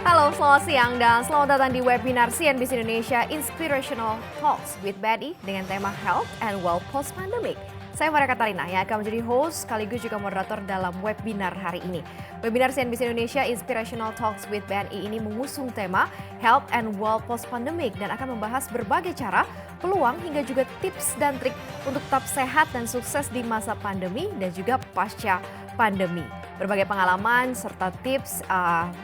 Halo, selamat siang dan selamat datang di webinar CNBC Indonesia Inspirational Talks with BNI dengan tema Health and Wealth Post Pandemic. Saya Maria Katarina yang akan menjadi host sekaligus juga moderator dalam webinar hari ini. Webinar CNBC Indonesia Inspirational Talks with BNI ini mengusung tema Health and Wealth Post Pandemic dan akan membahas berbagai cara, peluang hingga juga tips dan trik untuk tetap sehat dan sukses di masa pandemi dan juga pasca pandemi. Berbagai pengalaman serta tips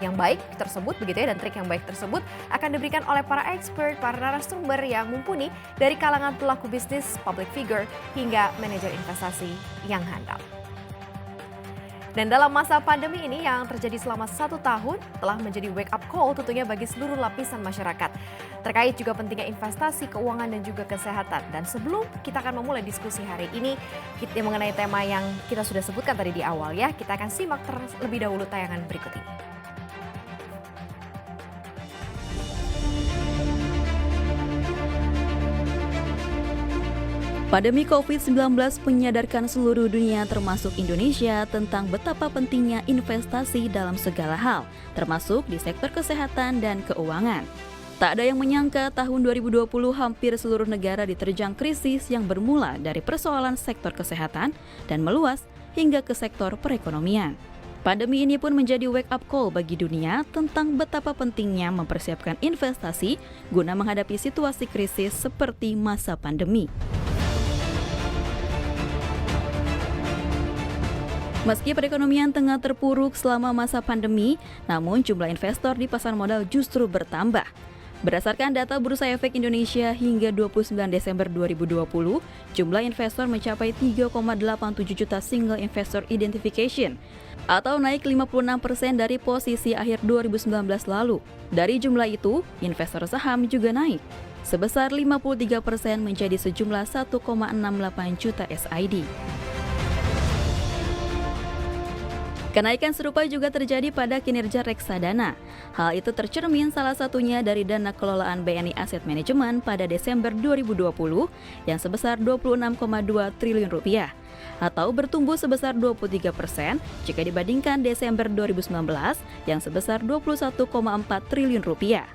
yang baik tersebut begitu ya dan trik yang baik tersebut akan diberikan oleh para expert, para narasumber yang mumpuni dari kalangan pelaku bisnis, public figure hingga manajer investasi yang handal. Dan dalam masa pandemi ini yang terjadi selama 1 tahun telah menjadi wake up call tentunya bagi seluruh lapisan masyarakat. Terkait juga pentingnya investasi, keuangan dan juga kesehatan. Dan sebelum kita akan memulai diskusi hari ini kita mengenai tema yang kita sudah sebutkan tadi di awal ya, kita akan simak terlebih dahulu tayangan berikut ini. Pandemi COVID-19 menyadarkan seluruh dunia termasuk Indonesia tentang betapa pentingnya investasi dalam segala hal, termasuk di sektor kesehatan dan keuangan. Tak ada yang menyangka tahun 2020 hampir seluruh negara diterjang krisis yang bermula dari persoalan sektor kesehatan dan meluas hingga ke sektor perekonomian. Pandemi ini pun menjadi wake up call bagi dunia tentang betapa pentingnya mempersiapkan investasi guna menghadapi situasi krisis seperti masa pandemi. Meski perekonomian tengah terpuruk selama masa pandemi, namun jumlah investor di pasar modal justru bertambah. Berdasarkan data Bursa Efek Indonesia hingga 29 Desember 2020, jumlah investor mencapai 3,87 juta single investor identification atau naik 56% dari posisi akhir 2019 lalu. Dari jumlah itu, investor saham juga naik sebesar 53% menjadi sejumlah 1,68 juta SID. Kenaikan serupa juga terjadi pada kinerja reksadana. Hal itu tercermin salah satunya dari dana kelolaan BNI Asset Management pada Desember 2020 yang sebesar 26,2 triliun rupiah atau bertumbuh sebesar 23% jika dibandingkan Desember 2019 yang sebesar 21,4 triliun rupiah.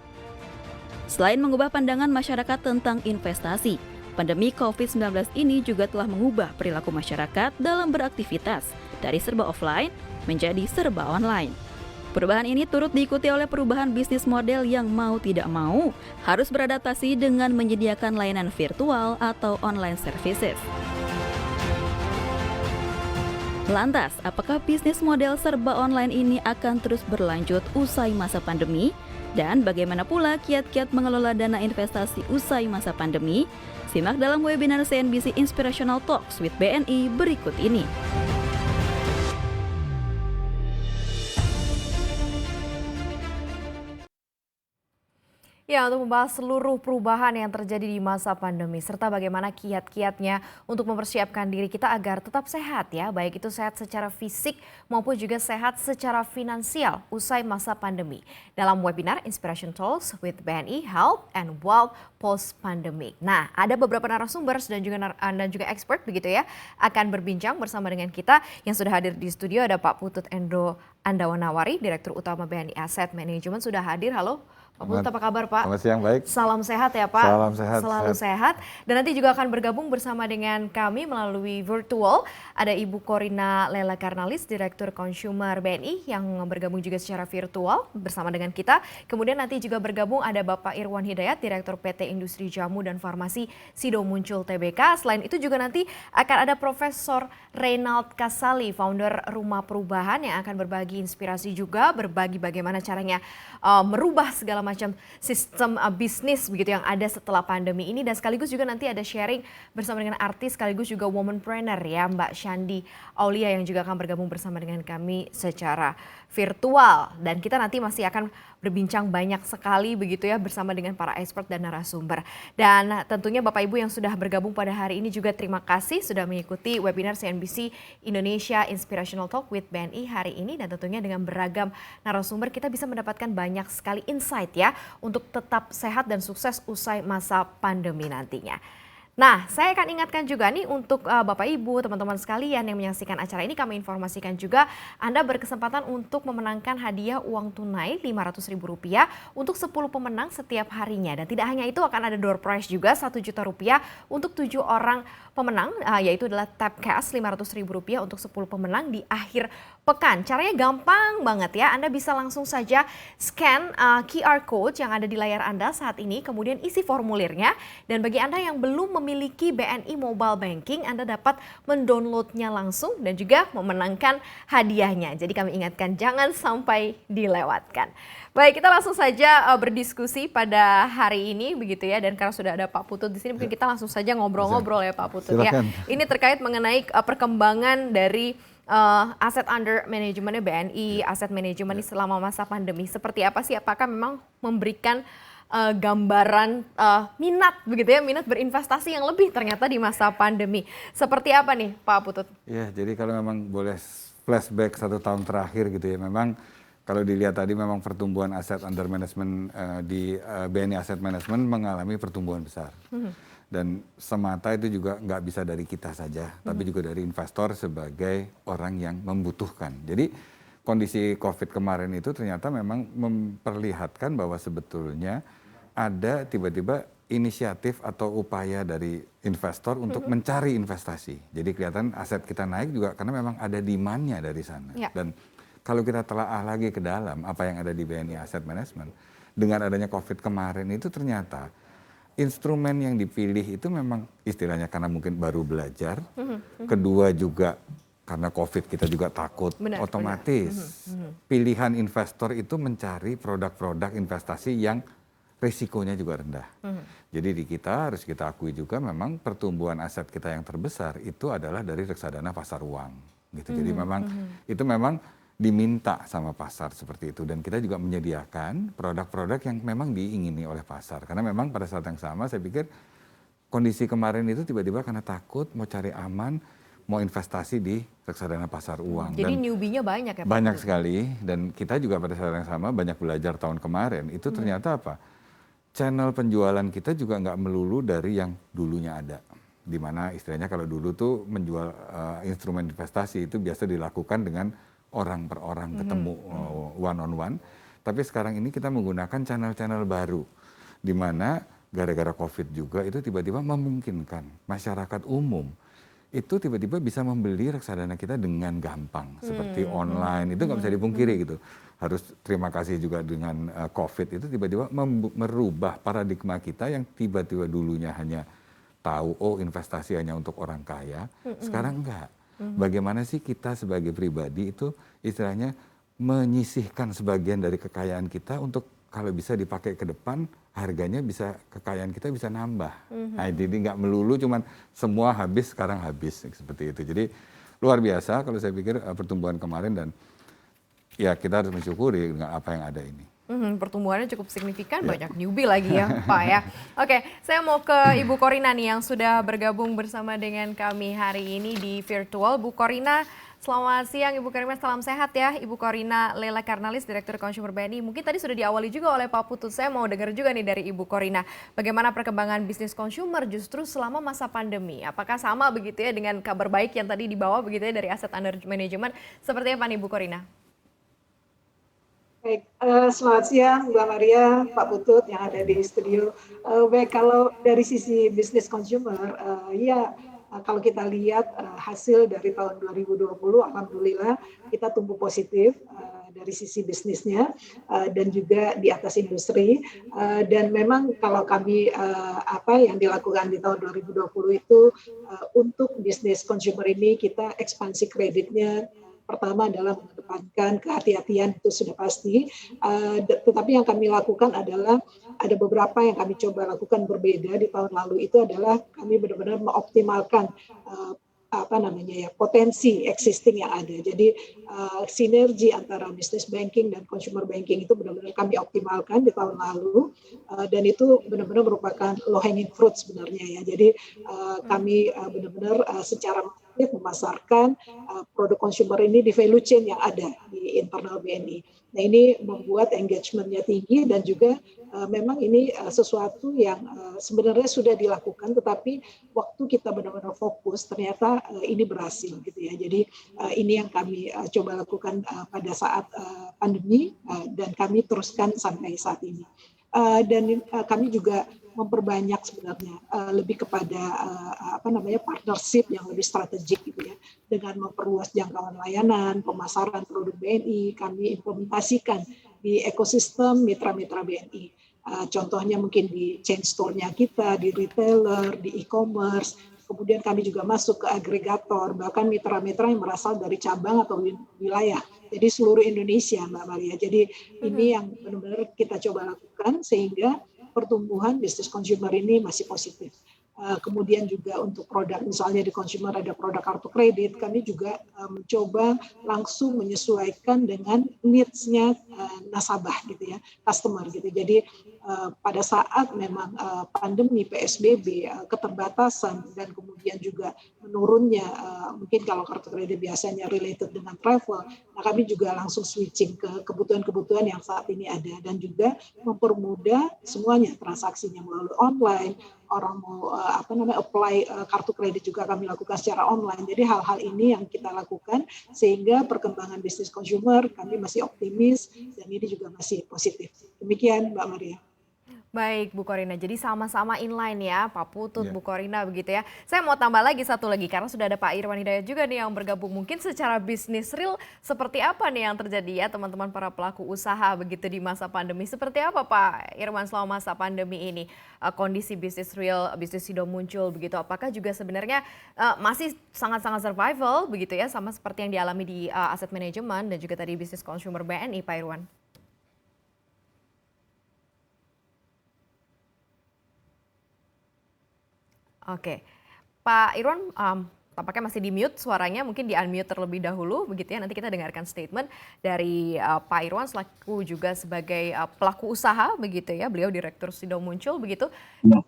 Selain mengubah pandangan masyarakat tentang investasi, pandemi COVID-19 ini juga telah mengubah perilaku masyarakat dalam beraktivitas dari serba offline menjadi serba online. Perubahan ini turut diikuti oleh perubahan bisnis model yang mau tidak mau harus beradaptasi dengan menyediakan layanan virtual atau online services. Lantas, apakah bisnis model serba online ini akan terus berlanjut usai masa pandemi? Dan bagaimana pula kiat-kiat mengelola dana investasi usai masa pandemi? Simak dalam webinar CNBC Inspirational Talks with BNI berikut ini. Ya, untuk membahas seluruh perubahan yang terjadi di masa pandemi serta bagaimana kiat-kiatnya untuk mempersiapkan diri kita agar tetap sehat ya, baik itu sehat secara fisik maupun juga sehat secara finansial usai masa pandemi. Dalam webinar Inspiration Talks with BNI Health and Wealth Post Pandemic. Nah, ada beberapa narasumber dan juga expert begitu ya akan berbincang bersama dengan kita. Yang sudah hadir di studio ada Pak Putut Endro Andawanawari, Direktur Utama BNI Asset Management sudah hadir. Halo. Pak Putut, apa kabar Pak? Selamat siang, baik. Salam sehat ya Pak. Salam sehat. Selalu sehat. Dan nanti juga akan bergabung bersama dengan kami melalui virtual. Ada Ibu Korina Lela Karnalis, Direktur Consumer BNI yang bergabung juga secara virtual bersama dengan kita. Kemudian nanti juga bergabung ada Bapak Irwan Hidayat, Direktur PT Industri Jamu dan Farmasi Sido Muncul Tbk. Selain itu juga nanti akan ada Profesor Reynald Kasali, founder Rumah Perubahan yang akan berbagi inspirasi juga, berbagi bagaimana caranya merubah segala macam sistem bisnis begitu yang ada setelah pandemi ini, dan sekaligus juga nanti ada sharing bersama dengan artis sekaligus juga womanpreneur ya Mbak Shandi Aulia yang juga akan bergabung bersama dengan kami secara virtual, dan kita nanti masih akan berbincang banyak sekali begitu ya bersama dengan para expert dan narasumber. Dan tentunya Bapak Ibu yang sudah bergabung pada hari ini juga terima kasih sudah mengikuti webinar CNBC Indonesia Inspirational Talk with BNI hari ini, dan tentunya dengan beragam narasumber kita bisa mendapatkan banyak sekali insight ya untuk tetap sehat dan sukses usai masa pandemi nantinya. Nah, saya akan ingatkan juga nih untuk Bapak Ibu, teman-teman sekalian yang menyaksikan acara ini, kami informasikan juga Anda berkesempatan untuk memenangkan hadiah uang tunai Rp500.000 untuk 10 pemenang setiap harinya. Dan tidak hanya itu, akan ada door prize juga Rp1 juta untuk 7 orang pemenang, yaitu adalah tap cash Rp500.000 untuk 10 pemenang di akhir pekan. Caranya gampang banget ya, Anda bisa langsung saja scan QR code yang ada di layar Anda saat ini, kemudian isi formulirnya. Dan bagi Anda yang belum memiliki BNI Mobile Banking, Anda dapat mendownloadnya langsung dan juga memenangkan hadiahnya. Jadi kami ingatkan, jangan sampai dilewatkan. Baik, kita langsung saja berdiskusi pada hari ini begitu ya. Dan karena sudah ada Pak Putut di sini, mungkin kita langsung saja ngobrol-ngobrol ya Pak Putut. Silakan. Ya. Ini terkait mengenai perkembangan dari aset under manajemennya BNI, aset manajemen selama masa pandemi. Seperti apa sih? Apakah memang memberikan gambaran minat begitu ya, minat berinvestasi yang lebih ternyata di masa pandemi. Seperti apa nih Pak Putut? Ya, jadi kalau memang boleh flashback 1 tahun terakhir gitu ya, memang kalau dilihat tadi memang pertumbuhan aset under management di BNI Asset Management mengalami pertumbuhan besar. Dan semata itu juga nggak bisa dari kita saja, tapi juga dari investor sebagai orang yang membutuhkan. Jadi kondisi COVID kemarin itu ternyata memang memperlihatkan bahwa sebetulnya ada tiba-tiba inisiatif atau upaya dari investor untuk mencari investasi. Jadi kelihatan aset kita naik juga karena memang ada demand-nya dari sana. Ya. Dan kalau kita telaah lagi ke dalam apa yang ada di BNI Asset Management, dengan adanya COVID kemarin itu ternyata instrumen yang dipilih itu memang istilahnya karena mungkin baru belajar, kedua juga karena COVID kita juga takut, otomatis pilihan investor itu mencari produk-produk investasi yang risikonya juga rendah. Jadi di kita harus kita akui juga memang pertumbuhan aset kita yang terbesar itu adalah dari reksadana pasar uang. Gitu. Jadi memang itu memang diminta sama pasar seperti itu, dan kita juga menyediakan produk-produk yang memang diingini oleh pasar. Karena memang pada saat yang sama saya pikir kondisi kemarin itu tiba-tiba karena takut mau cari aman, mau investasi di reksadana pasar uang. Jadi dan newbie-nya banyak ya Pak? banyak sekali, dan kita juga pada saat yang sama banyak belajar tahun kemarin. Itu ternyata apa? Channel penjualan kita juga nggak melulu dari yang dulunya ada. Dimana istilahnya kalau dulu tuh menjual instrumen investasi itu biasa dilakukan dengan orang per orang ketemu one on one. Tapi sekarang ini kita menggunakan channel-channel baru. Dimana gara-gara COVID juga itu tiba-tiba memungkinkan masyarakat umum itu tiba-tiba bisa membeli reksadana kita dengan gampang. Seperti online, itu nggak bisa dipungkiri gitu. Harus terima kasih juga dengan COVID itu tiba-tiba merubah paradigma kita yang tiba-tiba dulunya hanya tahu, oh investasi hanya untuk orang kaya, sekarang enggak. Bagaimana sih kita sebagai pribadi itu istilahnya menyisihkan sebagian dari kekayaan kita untuk kalau bisa dipakai ke depan, harganya bisa, kekayaan kita bisa nambah. Nah, jadi nggak melulu cuman semua habis, sekarang habis, seperti itu. Jadi luar biasa kalau saya pikir pertumbuhan kemarin, dan ya kita harus mensyukuri dengan apa yang ada ini. Pertumbuhannya cukup signifikan, banyak newbie lagi ya Pak ya. Oke, saya mau ke Ibu Korina nih yang sudah bergabung bersama dengan kami hari ini di virtual. Bu Korina, selamat siang Ibu Korina, salam sehat ya. Ibu Korina Lela Karnalis, Direktur Consumer BNI. Mungkin tadi sudah diawali juga oleh Pak Putut, saya mau dengar juga nih dari Ibu Korina. Bagaimana perkembangan bisnis consumer justru selama masa pandemi? Apakah sama begitu ya dengan kabar baik yang tadi dibawa begitu ya dari aset under management? Seperti apa nih Ibu Korina? Baik, selamat siang Mbak Maria, Pak Putut yang ada di studio. Baik, kalau dari sisi bisnis consumer, kalau kita lihat hasil dari tahun 2020, alhamdulillah kita tumbuh positif dari sisi bisnisnya dan juga di atas industri. Dan memang kalau kami apa yang dilakukan di tahun 2020 itu untuk bisnis consumer ini kita ekspansi kreditnya. Pertama adalah mengedepankan kehati-hatian, itu sudah pasti. Tetapi yang kami lakukan adalah ada beberapa yang kami coba lakukan berbeda di tahun lalu, itu adalah kami benar-benar mengoptimalkan potensi existing yang ada. Jadi sinergi antara business banking dan consumer banking itu benar-benar kami optimalkan di tahun lalu, dan itu benar-benar merupakan low hanging fruit sebenarnya ya. Jadi kami benar-benar secara aktif memasarkan produk consumer ini di value chain yang ada di internal BNI. Nah ini membuat engagement-nya tinggi dan juga memang ini sesuatu yang sebenarnya sudah dilakukan, tetapi waktu kita benar-benar fokus ternyata ini berhasil gitu ya. Jadi ini yang kami coba lakukan pada saat pandemi dan kami teruskan sampai saat ini. Dan kami juga memperbanyak sebenarnya lebih kepada partnership yang lebih strategik gitu ya, dengan memperluas jangkauan layanan, pemasaran produk BNI, kami implementasikan di ekosistem mitra-mitra BNI. Contohnya mungkin di chain store-nya kita, di retailer, di e-commerce, kemudian kami juga masuk ke agregator, bahkan mitra-mitra yang berasal dari cabang atau wilayah. Jadi seluruh Indonesia, Mbak Maria. Jadi ini yang benar-benar kita coba lakukan sehingga pertumbuhan bisnis consumer ini masih positif. Kemudian juga untuk produk, misalnya di consumer ada produk kartu kredit, kami juga mencoba langsung menyesuaikan dengan needs-nya nasabah gitu ya, customer gitu. Jadi pada saat memang pandemi PSBB, keterbatasan dan kemudian juga menurunnya, mungkin kalau kartu kredit biasanya related dengan travel, nah kami juga langsung switching ke kebutuhan-kebutuhan yang saat ini ada dan juga mempermudah semuanya transaksinya melalui online. Orang mau apply kartu kredit juga kami lakukan secara online. Jadi hal-hal ini yang kita lakukan sehingga perkembangan bisnis consumer kami masih optimis dan ini juga masih positif. Demikian Mbak Maria. Baik Bu Korina, jadi sama-sama inline ya Pak Putut, Ya. Bu Korina begitu ya. Saya mau tambah lagi satu lagi karena sudah ada Pak Irwan Hidayat juga nih yang bergabung. Mungkin secara bisnis real seperti apa nih yang terjadi ya teman-teman para pelaku usaha begitu di masa pandemi. Seperti apa Pak Irwan selama masa pandemi ini? Kondisi bisnis real, bisnis Sido muncul begitu. Apakah juga sebenarnya masih sangat-sangat survival begitu ya sama seperti yang dialami di aset manajemen dan juga tadi bisnis consumer BNI Pak Irwan? Oke, Pak Irwan tampaknya masih di mute suaranya, mungkin di unmute terlebih dahulu begitu ya. Nanti kita dengarkan statement dari Pak Irwan selaku juga sebagai pelaku usaha begitu ya. Beliau Direktur Sido Muncul begitu. Ya.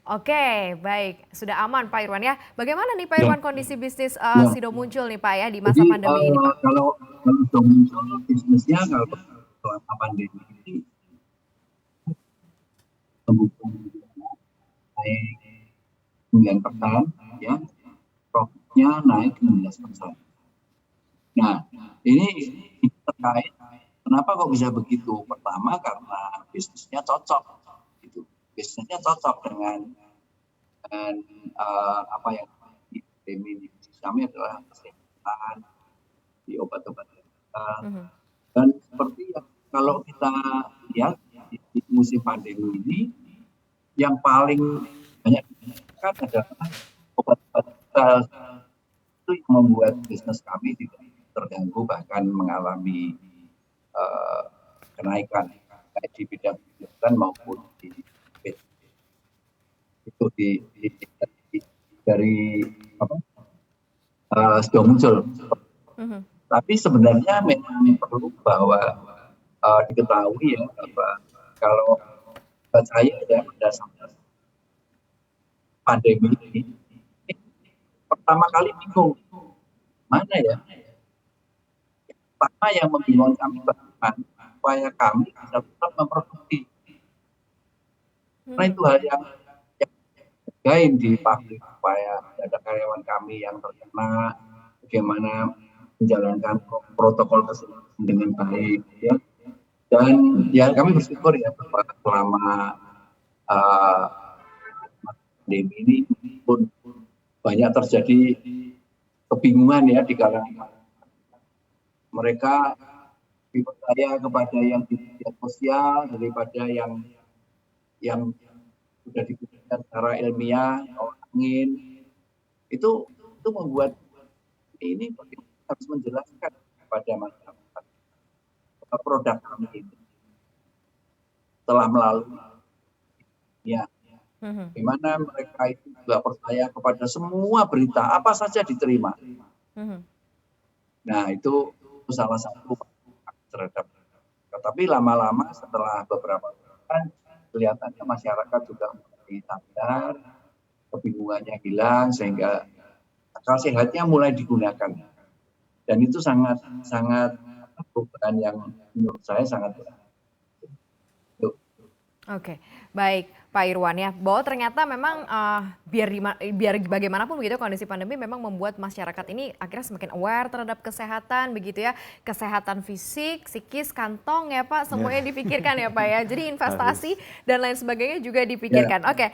Oke, baik. Sudah aman Pak Irwan ya. Bagaimana nih Pak Ya. Irwan kondisi bisnis Ya. Sido Muncul nih Pak ya di masa Jadi pandemi ini Pak? kalau sudah muncul bisnisnya kalau selama pandemi ini tumbuh naik 9%, ya, profitnya naik 16%. Nah, ini terkait kenapa kok bisa begitu? Pertama karena bisnisnya cocok, gitu. Bisnisnya cocok dengan apa yang di kami adalah kesehatan, di obat-obatan dan seperti yang kalau kita lihat di musim pandemi ini yang paling banyak digunakan adalah obat-obatan itu yang membuat bisnis kami tidak terganggu bahkan mengalami kenaikan baik di bidang kesehatan maupun dari sudah muncul. Tapi sebenarnya memang perlu bahwa diketahui ya bahwa kalau saya ya pada saat pandemi ini pertama kali bingung mana ya. Pertama yang membingungkan kami bahkan supaya kami bisa tetap memproduksi. Karena itu hal yang gain di pabrik supaya ada karyawan kami yang terkena, bagaimana menjalankan protokol kesehatan dengan baik ya. Dan ya kami bersyukur ya bahwa selama pandemi ini pun banyak terjadi kebingungan ya di kalangan mereka dipercaya kepada yang di media sosial daripada yang sudah dibuktikan secara ilmiah, angin itu membuat ini harus menjelaskan kepada masyarakat produk kami ini telah melalui ya bagaimana mereka itu juga percaya kepada semua berita apa saja diterima. Nah itu salah satu terhadap. Tapi lama-lama setelah beberapa bulan kelihatannya masyarakat juga mulai sadar, kebingungannya hilang sehingga akal sehatnya mulai digunakan. Dan itu sangat perubahan yang menurut saya sangat Oke, baik Pak Irwan ya, bahwa ternyata memang biar bagaimanapun begitu kondisi pandemi memang membuat masyarakat ini akhirnya semakin aware terhadap kesehatan begitu ya, kesehatan fisik, psikis, kantong ya Pak, semuanya dipikirkan ya Pak ya. Jadi investasi dan lain sebagainya juga dipikirkan. Oke.